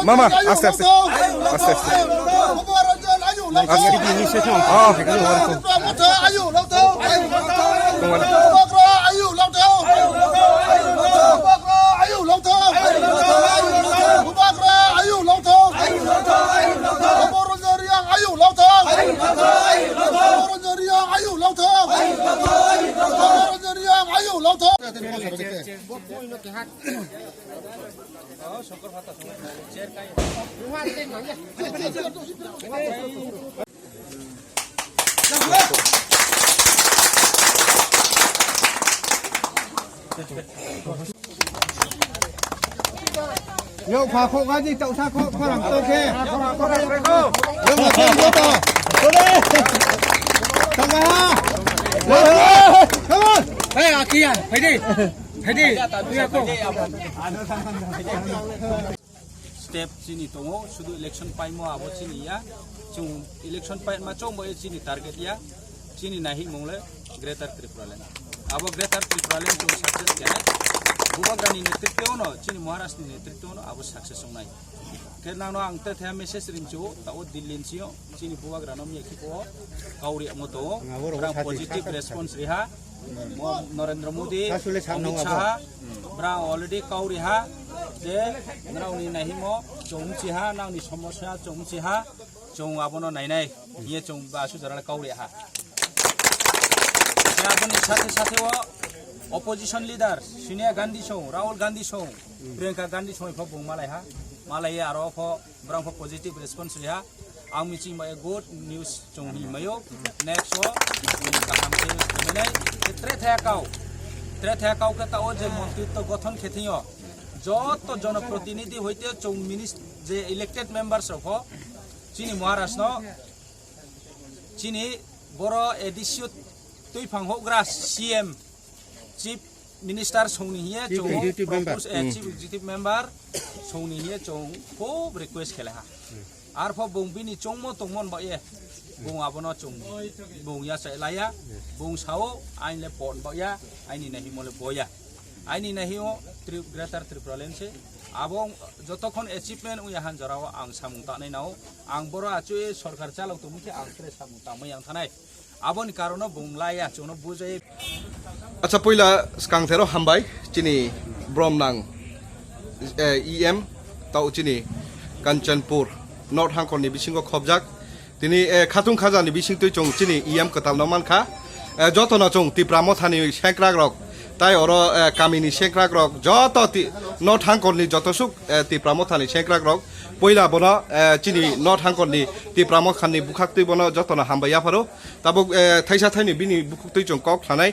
Mama, aste aste. Aste aste. Yo khóa khô cái gì chậu xa khô khô làm ok. Yo mà thêm vô to. Come on. Come on. Hey, Akia, phải đi. Phải đi. Step sini tongo sudu election pai mo abo sini ya. Chung election pai ma chong mo sini target ya. Sini nahi mongle Greater Tripura Land. Abo Greater Tripura Land chung success kene. Bubagani netrityo no sini Maharashtra ni netrityo no abo success songnai. Kerana no ang te message rincho ta o dillin sio sini bubagrano mi ekipo kauri amoto brang positive response riha Narendra Modi Amit Shah brang already kauri ha je nang ni nahi mo chung chi ha nang ni somosya chung chi ha chung abono nai nai ye chung basu jaral kauri ha je aboni sathe sathe o opposition leader Sonia Gandhi song Rahul Gandhi song Priyanka Gandhi song pho malai ha malai aro pho brang pho positive response riha ang mi chi ma good news chung hi mayo next so kaham ke menai tre the kau ka ta o je মন্ত্রিত্ব গঠন খেতিও যত জনপ্রতিনিধি হইতে chung minister যে elected members of চিনি মহারাষ্ট্র চিনি বড় এডিসিও তুই ফাংহগ্রা সিএম চিফ মিনিস্টার সৌনি হিয়ে chung চিফ এক্সিকিউটিভ মেম্বার সৌনি হিয়ে chung খুব রিকোয়েস্ট খেলে হা আর ফ বংবিনি চংমো তংমন বায়ে bung abono chung bung ya sai laya bung sao ain le pon ba ya aini nahi mole boya aini nahi o Greater Tripura Land se abong jotokhon achievement u yahan jarawa ang samung ta nai nau ang boro achu sarkar chalok to muke ang tre samung ta mai ang thanai aboni karono bung laya chono bujai Acha poila skang thero hambai chini bromnang em tau chini Kanchanpur North Hangkon ni bisingo khobjak tini khatung khajani bising tui chung chini em katal no mankha jotono chung Tipramo thani senkrak rok tai oro kamini senkrak rok joto North Hangkon ni jotosuk Tipramo thani senkrak rok poila bono chini North Hangkon ni Tipramo khani bukhak tui bono jotono hambaya pharo tabuk thaisa thaini bini bukhuk tui chung kok thanai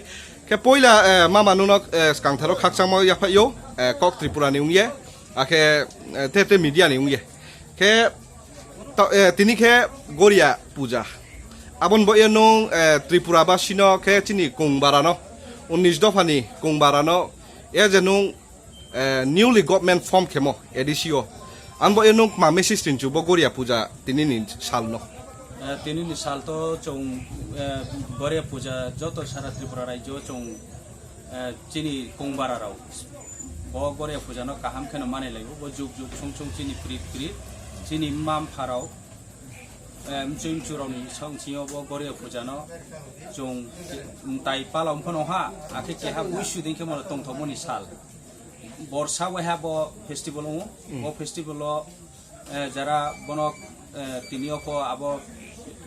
ke poila mama nunok skang tharo khakchangmo yaphayo kok Tripura ni ungye akhe te media ni ungye ke tini ke Goria Puja abon boye nong Tripura basino ke chini kungbarano 19 dofani kungbarano e je nong newly government form kemo edisio an boye nong ma message tin bo Goria Puja tini ni salno tini ni sal to chung Goria Puja joto sara Tripura raijo chung chini kungbara rao bo Goria Puja no kaham kheno mane laibo bo juk chung chung chini pri chini mam pharao chim churoni songchio bo Goria Puja no chung tai palom phono ha akhe ke ha buisu din ke mo tong thomoni sal borsa wa ha bo festival o festival lo jara bonok tinio ko abo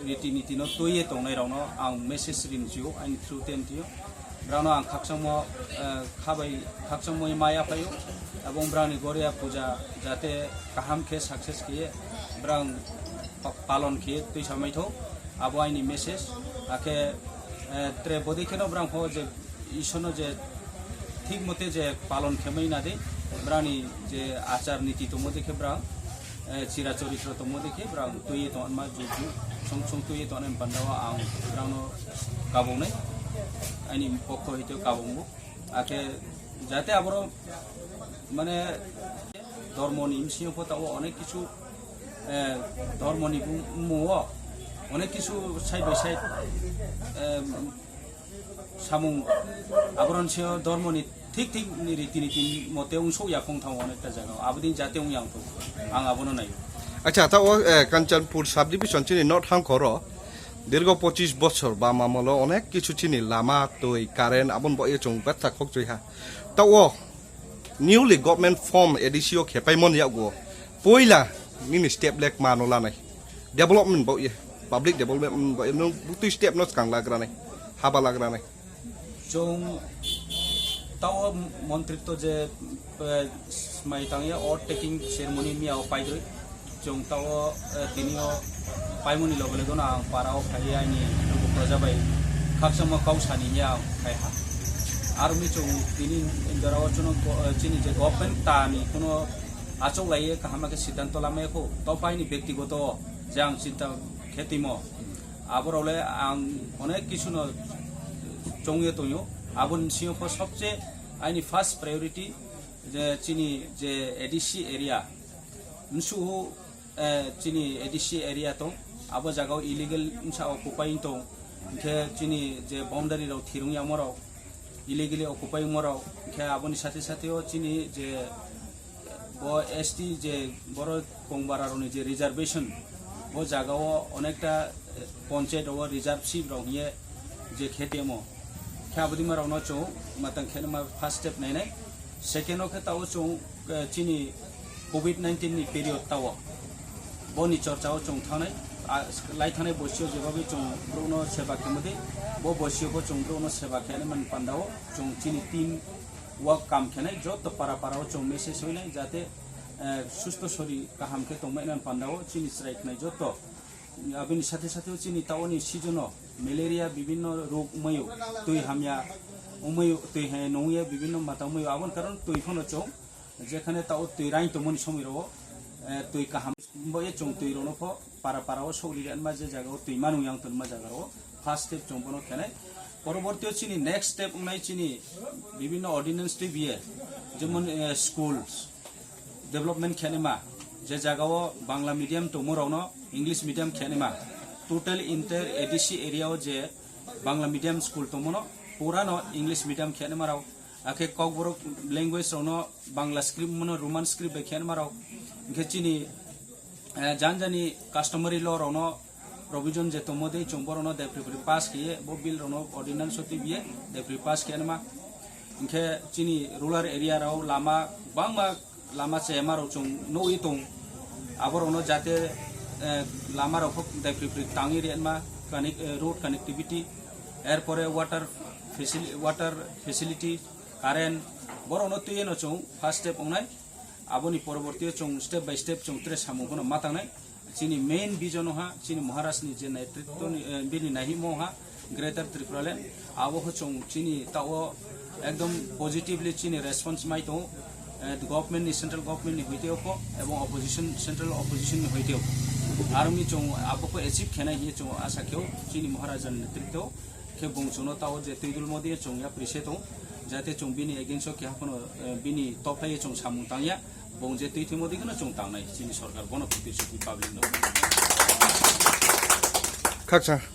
riti niti no toye tong nai rao no ang message rin jiu an through ten tio brano ang khakchamo khabai khakchamo maya payo abong brani Goria Puja jate kaham ke success kiye brang palon kiye tui samai tho abo aini message akhe tre bodi keno brang ho je isono je ঠিক মতে যে পালন খেমাই না দে brownie যে আচার নীতি তো মধ্যে ব্রাং চিরা চরিত্র তো মধ্যে ব্রাং তুই তো মা জুজু সং সং তুই তো নেম পান্ডাওয়া আং ব্রানো কাবংনাই আইনি পক্ষ হইতে কাবংবো আকে যাতে আবার মানে ধর্মনি ইমসিও পতাও অনেক কিছু ধর্মনি মুও অনেক কিছু side by side samung abron seo dormo ni ঠিক রীতি মতে অংশ ইয়াকং থাও অনেকটা জায়গা আবদিন জাতে অং ইয়াং আং আবনো নাই আচ্ছা তাও কাঞ্চনপুর সাব ডিভিশন চিনি নর্থ হাংখর দীর্ঘ 25 বছর বা মামল অনেক কিছু চিনি লামা তৈ কারেন্ট আবন বয়ে চং বাচ্চা খক জইহা তাও নিউলি গভর্নমেন্ট ফর্ম এডিসিও খেপাইমন ইয়াগো পয়লা নিনি স্টেপ লেক মানোলা নাই ডেভেলপমেন্ট বয়ে পাবলিক ডেভেলপমেন্ট বয়ে নো বুতু স্টেপ নস কাং লাগরা নাই হাবা লাগরা নাই চং তাও মন্ত্রিত্ব যে মাই তাঙ্গে অর টেকিং সেরেমনি মিয়াও পাইদই চং তাও তিনিও পাইমনি লগলে গনা আং পারাও খাই আইনি প্রজাবাই খাকসামা কাউসানি মিয়াও খাইহা আর মি চং তিনি ইন্দারাও চনো চিনি যে গভর্নমেন্ট তানি কোনো আচক লাইয়ে কাহামাকে সিদ্ধান্ত লামেকো তাও পাইনি ব্যক্তিগত যে আং চিন্তা খেতিম আবরলে আং অনেক কিছু ন চংয়ে তৈও আবন সিংহ সবচেয়ে আইনি ফার্স্ট প্রায়োরিটি যে চিনি যে এডিসি এরিয়া নসু চিনি এডিসি এরিয়া তো আবো জায়গাও ইলিগেল ইনসা অকুপাইং তো খে চিনি যে বাউন্ডারি রাও থিরুং ইয়ামরাও ইলিগেলি অকুপাইং মরাও খে আবনি সাথে সাথেও চিনি যে ব এসটি যে বড় কংবারারনি যে রিজার্ভেশন ও জায়গাও অনেকটা পঞ্চায়েত ও রিজার্ভশিপ রাও নিয়ে যে খেতেমো খাবদি মারাও চৌ মাতাং খেলে মা ফার্স্ট স্টেপ নাই নাই সেকেন্ড ওকে তাও চৌ চিনি কোভিড-19 नि पिरियड ताव बनि चर्चाओ चौ थानाय लाई थानाय बसियो जेबाबि चौ ब्रोनो सेवा केमदे बो बसियो को चौ ब्रोनो सेवा केने मन पांदाओ चौ चिनि टीम वर्क काम केनाय जत पारा पाराओ चौ मेसेज होइनाय जाते सुस्थ शरीर काहाम के तंबायनान पांदाओ चिनि स्ट्राइक नाय जत आबिनि साथे साथे चिनि तावनि सिजनो ম্যালেরিয়া বিভিন্ন রোগ ময়ো তুই হামিয়া উময়ো তুই হে নয়ে বিভিন্ন মাতা ময়ো আবন কারণ তুই ফোন চৌ যেখানে তাও তুই রাই তো মনি সময় রো তুই কাহাম বয়ে চং তুই রনো ফ পারা পারাও সৌরিয়ান মা যে জায়গাও তুই মানু ইয়াং তোর মা জায়গাও ফার্স্ট স্টেপ চংবনো খেনে পরবর্তীও চিনি নেক্সট স্টেপ নাই চিনি বিভিন্ন অর্ডিন্যান্স টি বিয়ে যেমন স্কুলস ডেভেলপমেন্ট খেনেমা যে জায়গাও বাংলা মিডিয়াম তো মোরানো ইংলিশ মিডিয়াম খেনেমা टोटल इंटर एडिसी एरिया जे बांग्ला मीडियम स्कूल तो मनो पूरा नो इंग्लिश मीडियम खेने माराव आखे कॉकबरो लैंग्वेज रोनो बांग्ला स्क्रिप्ट मनो रोमान स्क्रिप्ट खेने माराव घेचिनी जान जानी कस्टमरी लॉ रोनो प्रोविजन जे तोमोदे चोंबरो नो दे प्रिपरी पास किए बो बिल रोनो ऑर्डिनेंस होती बिए दे प्रि पास खेने मा इनके चिनी रूरल एरिया राव लामा बांगमा लामा से एमारो चों नो इतों आबरो नो जाते लामा रखक दाइफ्रि तांगी रेनमा रोड कानेक्टिविटी एरपरे वाटर फैसिलिटी कारेंट बरनो तुये न चौ फार्स्ट स्टेप ओंनाय आबोनि परवर्ती चौ स्टेप बाय स्टेप चौ त्रे सामुगोन मातांनाय चिनि मेन विजन हा चिनि महाराष्ट्रनि जे नेतृत्व बिनि नाहिमो हा ग्रेटर त्रिपुरालैंड आबो चौ चिनि ताओ एकदम पजिटिवली चिनि रेस्पन्स माइ तो गवर्नमेंट सेंट्रल गवर्नमेंट नि होइतेओ को एवं अपोजिशन सेंट्रल अपोजिशन नि होइतेओ आर्मी चौ आपको एचिव खेनाय हि चौ आशा खेव चिनि महाराजा नेतृत्व खे बुंचनो ताओ जे तैदुल मोदी चौ या प्रिसेतो जाते चौ बिनि एगेंस्ट के हापनो बिनि तपलाय चौ सामुं तांया बुं जे तैथि मोदी गनो चौ तांनाय चिनि सरकार बनो प्रतिष्ठित पाब्लिक नो खाकसा